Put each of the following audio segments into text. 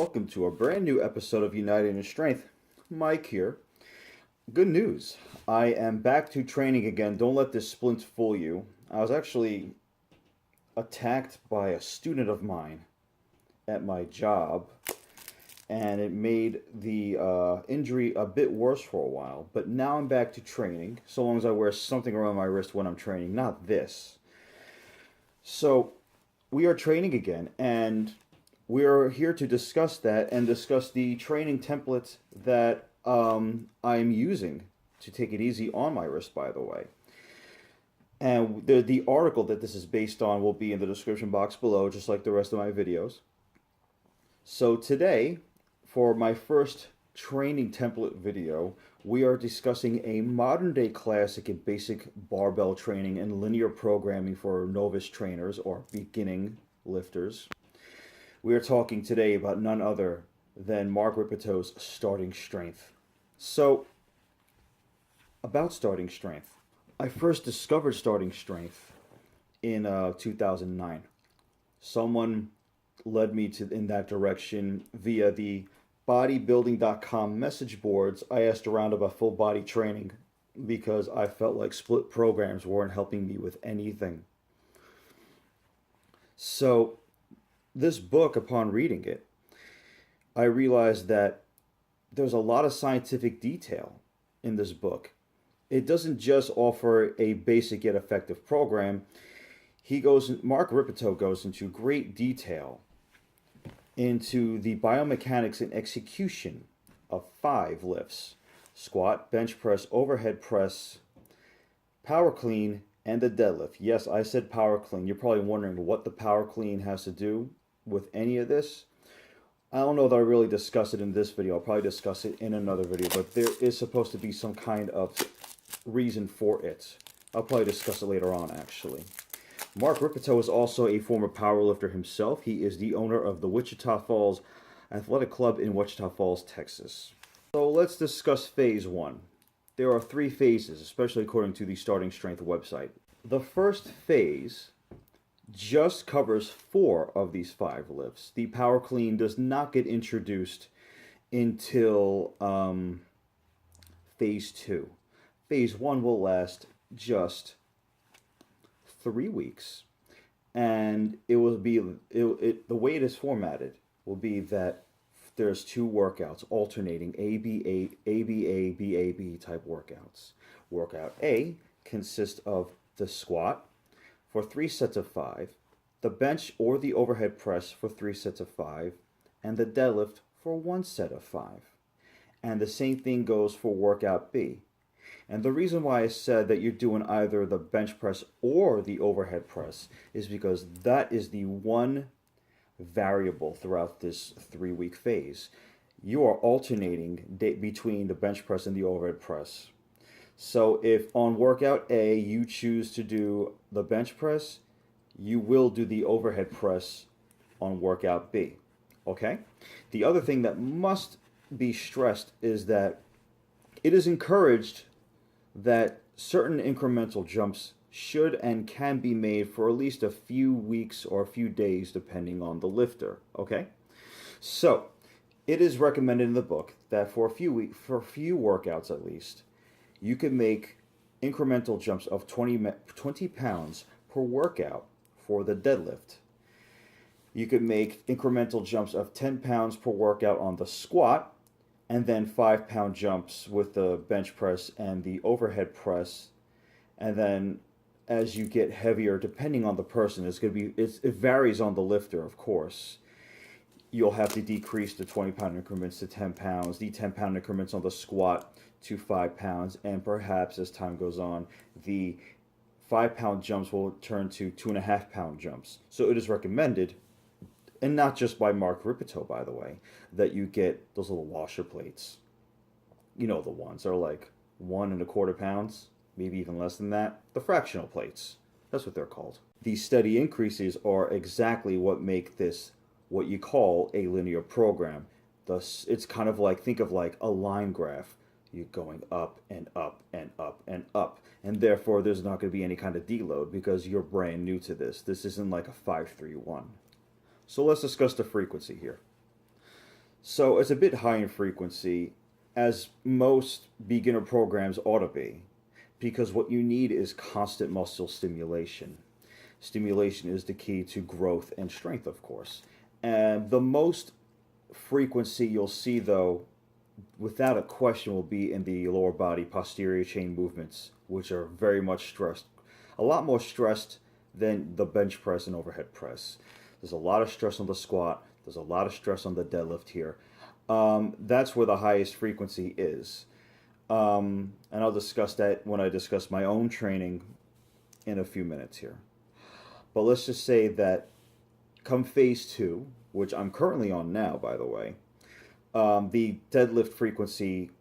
welcome to a brand new episode of United in Strength. Mike here. Good news. I am back to training again. Don't let this splint fool you. I was actually attacked by a student of mine at my job, and it made the injury a bit worse for a while. But now I'm back to training, so long as I wear something around my wrist when I'm training, not this. So we are training again, and we are here to discuss that and discuss the training template that I'm using to take it easy on my wrist, by the way. And the article that this is based on will be in the description box below, just like the rest of my videos. So today, for my first training template video, we are discussing a modern-day classic in basic barbell training and linear programming for novice trainers or beginning lifters. We are talking today about none other than Mark Rippetoe's Starting Strength. So, about Starting Strength. I first discovered Starting Strength in 2009. Someone led me in that direction via the bodybuilding.com message boards. I asked around about full body training because I felt like split programs weren't helping me with anything. So, this book, upon reading it, I realized that there's a lot of scientific detail in this book. It doesn't just offer a basic yet effective program. Mark Rippetoe goes into great detail into the biomechanics and execution of 5 lifts: squat, bench press, overhead press, power clean, and the deadlift. Yes, I said power clean. You're probably wondering what the power clean has to do with any of this. I don't know that I really discuss it in this video. I'll probably discuss it in another video, but there is supposed to be some kind of reason for it. I'll probably discuss it later on, actually. Mark Rippetoe is also a former powerlifter himself. He is the owner of the Wichita Falls Athletic Club in Wichita Falls, Texas. So let's discuss phase 1. There are 3 phases, especially according to the Starting Strength website. The first phase just covers 4 of these 5 lifts. The power clean does not get introduced until phase 2. Phase 1 will last just 3 weeks, and it will be the way it is formatted will be that there's 2 workouts alternating ABA, ABA, BAB type workouts. Workout A consists of the squat for 3 sets of 5, the bench or the overhead press for 3 sets of 5, and the deadlift for 1 set of 5. And the same thing goes for workout B. And the reason why I said that you're doing either the bench press or the overhead press is because that is the one variable throughout this 3-week phase. You are alternating between the bench press and the overhead press. So if on workout A you choose to do the bench press, you will do the overhead press on workout B. Okay? The other thing that must be stressed is that it is encouraged that certain incremental jumps should and can be made for at least a few weeks or a few days depending on the lifter. Okay? So, it is recommended in the book that for a few workouts at least, you can make incremental jumps of 20 pounds per workout for the deadlift. You could make incremental jumps of 10 pounds per workout on the squat, and then 5-pound jumps with the bench press and the overhead press. And then as you get heavier, depending on the person, it varies on the lifter, of course. You'll have to decrease the 20-pound increments to 10 pounds, the 10-pound increments on the squat to 5 pounds, and perhaps as time goes on, the 5-pound jumps will turn to 2.5-pound jumps. So it is recommended, and not just by Mark Rippetoe, by the way, that you get those little washer plates. You know the ones. They're like 1.25 pounds, maybe even less than that. The fractional plates. That's what they're called. These steady increases are exactly what make this what you call a linear program. Thus, it's kind of like, think of like a line graph. You're going up and up and up and up. And therefore, there's not going to be any kind of deload because you're brand new to this. This isn't like a 5-3-1. So let's discuss the frequency here. So it's a bit high in frequency, as most beginner programs ought to be, because what you need is constant muscle stimulation. Stimulation is the key to growth and strength, of course. And the most frequency you'll see, though, without a question, will be in the lower body posterior chain movements, which are very much stressed. A lot more stressed than the bench press and overhead press. There's a lot of stress on the squat. There's a lot of stress on the deadlift here. That's where the highest frequency is. And I'll discuss that when I discuss my own training in a few minutes here. But let's just say that come phase 2, which I'm currently on now, by the way, the deadlift frequency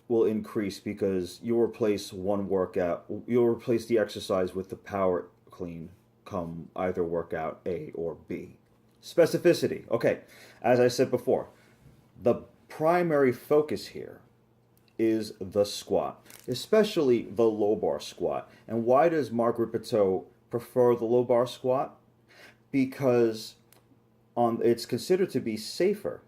will increase because you'll replace the exercise with the power clean come either workout A or B. Specificity. Okay, as I said before, the primary focus here is the squat, especially the low bar squat. And why does Mark Rippetoe prefer the low bar squat? Because it's considered to be safer.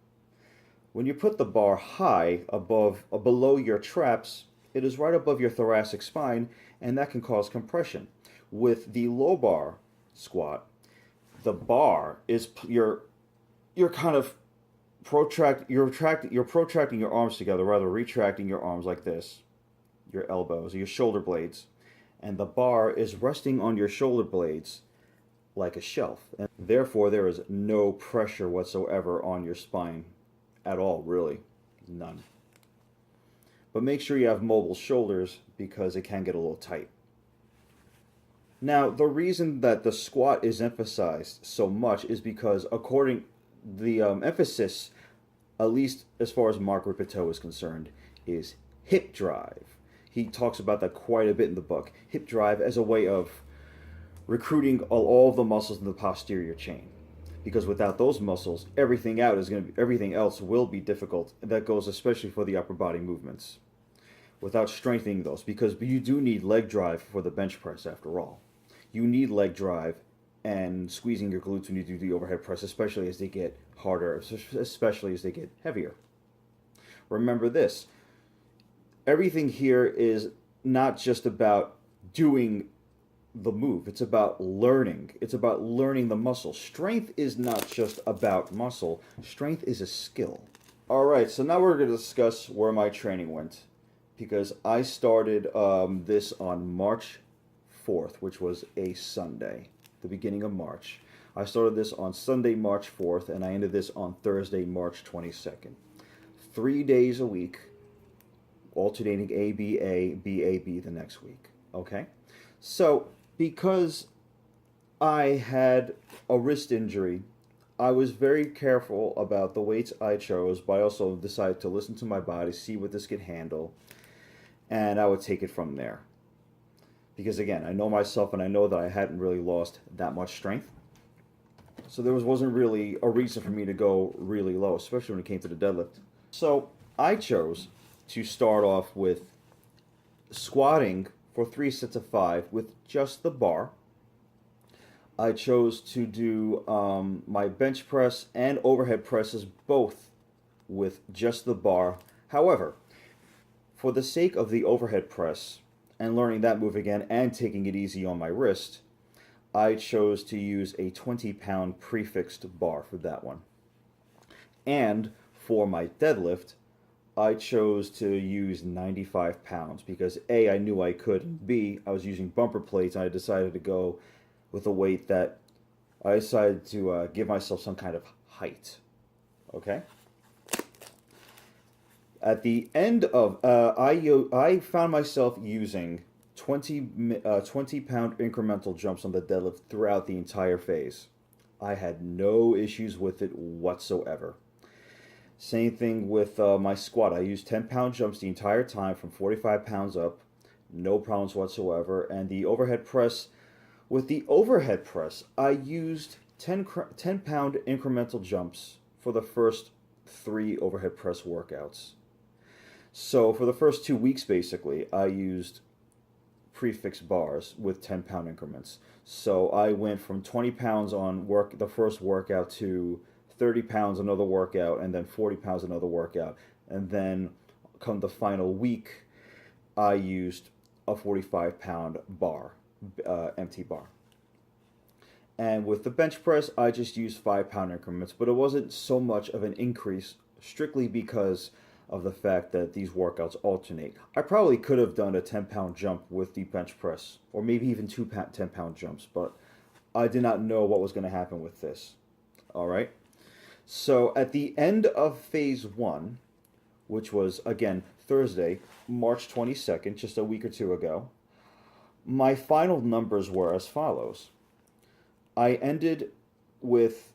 When you put the bar high below your traps, it is right above your thoracic spine, and that can cause compression. With the low bar squat, the bar is you're kind of you're protracting your arms together, rather retracting your arms like this, your elbows, your shoulder blades, and the bar is resting on your shoulder blades like a shelf, and therefore there is no pressure whatsoever on your spine at all, really, none. But make sure you have mobile shoulders because it can get a little tight. Now, the reason that the squat is emphasized so much is because according the emphasis, at least as far as Mark Rippetoe is concerned, is hip drive. He talks about that quite a bit in the book. Hip drive as a way of recruiting all the muscles in the posterior chain. Because without those muscles, everything else will be difficult. That goes especially for the upper body movements. Without strengthening those, because you do need leg drive for the bench press after all. You need leg drive and squeezing your glutes when you do the overhead press, especially as they get harder, especially as they get heavier. Remember this, everything here is not just about doing the move, it's about learning. It's about learning the muscle. Strength is not just about muscle, strength is a skill. Alright, so now we're going to discuss where my training went, because I started this on March 4th, which was a Sunday, the beginning of March. I started this on Sunday, March 4th, and I ended this on Thursday, March 22nd. 3 days a week, alternating ABA, BAB the next week. Okay? So, because I had a wrist injury, I was very careful about the weights I chose, but I also decided to listen to my body, see what this could handle, and I would take it from there. Because again, I know myself and I know that I hadn't really lost that much strength. So there wasn't really a reason for me to go really low, especially when it came to the deadlift. So I chose to start off with squatting for 3 sets of 5 with just the bar. I chose to do my bench press and overhead presses both with just the bar. However, for the sake of the overhead press and learning that move again and taking it easy on my wrist, I chose to use a 20-pound prefixed bar for that one. And for my deadlift, I chose to use 95 pounds because A, I knew I could, and B, I was using bumper plates, and I decided to go with a weight that I decided to give myself some kind of height. Okay? At the end of, I found myself using 20-pound incremental jumps on the deadlift throughout the entire phase. I had no issues with it whatsoever. Same thing with my squat. I used 10-pound jumps the entire time from 45 pounds up. No problems whatsoever. And the overhead press, with the overhead press, I used 10-pound incremental jumps for the first 3 overhead press workouts. So for the first 2 weeks, basically, I used prefix bars with 10-pound increments. So I went from 20 pounds on the first workout to 30 pounds another workout, and then 40 pounds another workout. And then come the final week, I used a 45-pound bar, empty bar. And with the bench press, I just used 5-pound increments, but it wasn't so much of an increase strictly because of the fact that these workouts alternate. I probably could have done a 10-pound jump with the bench press, or maybe even two 10-pound jumps, but I did not know what was going to happen with this. All right. So at the end of phase 1, which was, again, Thursday, March 22nd, just a week or two ago, my final numbers were as follows. I ended with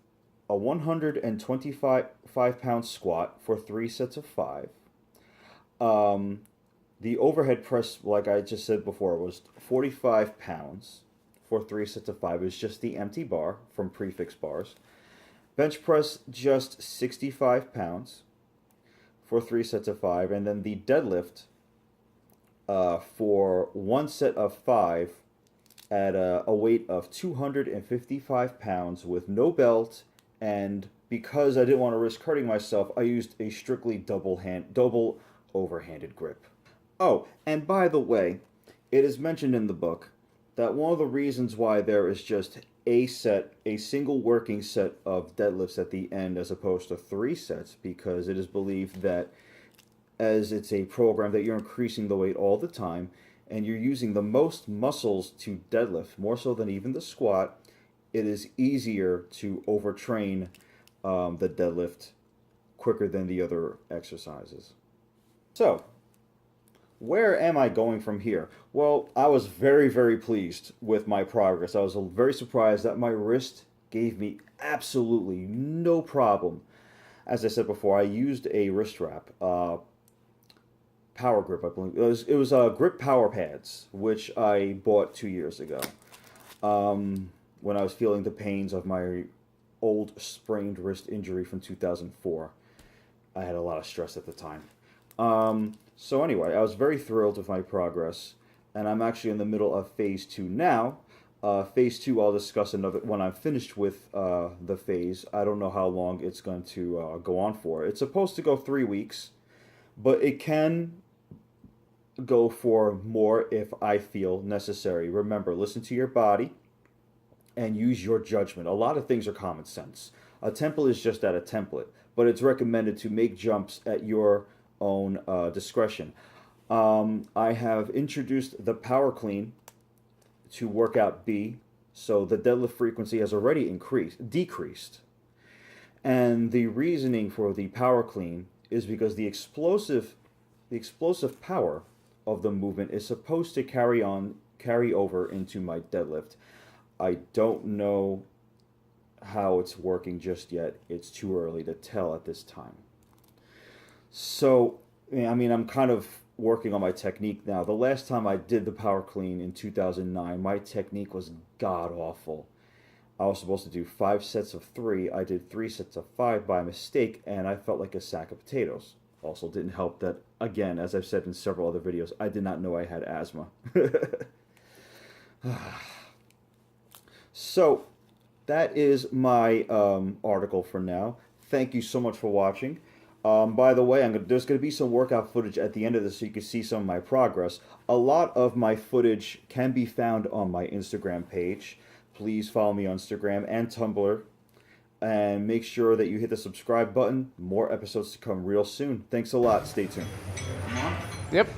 a 125-pound squat for 3 sets of 5. The overhead press, like I just said before, was 45 pounds for 3 sets of 5. It was just the empty bar from prefix bars. Bench press, just 65 pounds for 3 sets of 5. And then the deadlift for 1 set of 5 at a weight of 255 pounds with no belt, and because I didn't want to risk hurting myself, I used a strictly double overhanded grip. Oh, and by the way, it is mentioned in the book that one of the reasons why there is just a single working set of deadlifts at the end as opposed to 3 sets, because it is believed that as it's a program that you're increasing the weight all the time, and you're using the most muscles to deadlift, more so than even the squat, it is easier to overtrain the deadlift quicker than the other exercises. So, where am I going from here? Well, I was very, very pleased with my progress. I was very surprised that my wrist gave me absolutely no problem. As I said before, I used a wrist wrap. Power Grip, I believe. It was Grip Power Pads, which I bought 2 years ago when I was feeling the pains of my old sprained wrist injury from 2004. I had a lot of stress at the time. So anyway, I was very thrilled with my progress, and I'm actually in the middle of phase 2 now. Phase 2 I'll discuss another when I'm finished with the phase. I don't know how long it's going to go on for. It's supposed to go 3 weeks, but it can go for more if I feel necessary. Remember, listen to your body and use your judgment. A lot of things are common sense. A template is just that, a template, but it's recommended to make jumps at your own discretion. I have introduced the power clean to workout B, so the deadlift frequency has already decreased. And the reasoning for the power clean is because the explosive power of the movement is supposed to carry over into my deadlift. I don't know how it's working just yet. It's too early to tell at this time. So, I mean, I'm kind of working on my technique now. The last time I did the power clean in 2009, my technique was god-awful. I was supposed to do 5 sets of 3. I did 3 sets of 5 by mistake, and I felt like a sack of potatoes. Also didn't help that, again, as I've said in several other videos, I did not know I had asthma. So, that is my article for now. Thank you so much for watching. By the way, there's going to be some workout footage at the end of this so you can see some of my progress. A lot of my footage can be found on my Instagram page. Please follow me on Instagram and Tumblr. And make sure that you hit the subscribe button. More episodes to come real soon. Thanks a lot. Stay tuned. Yep.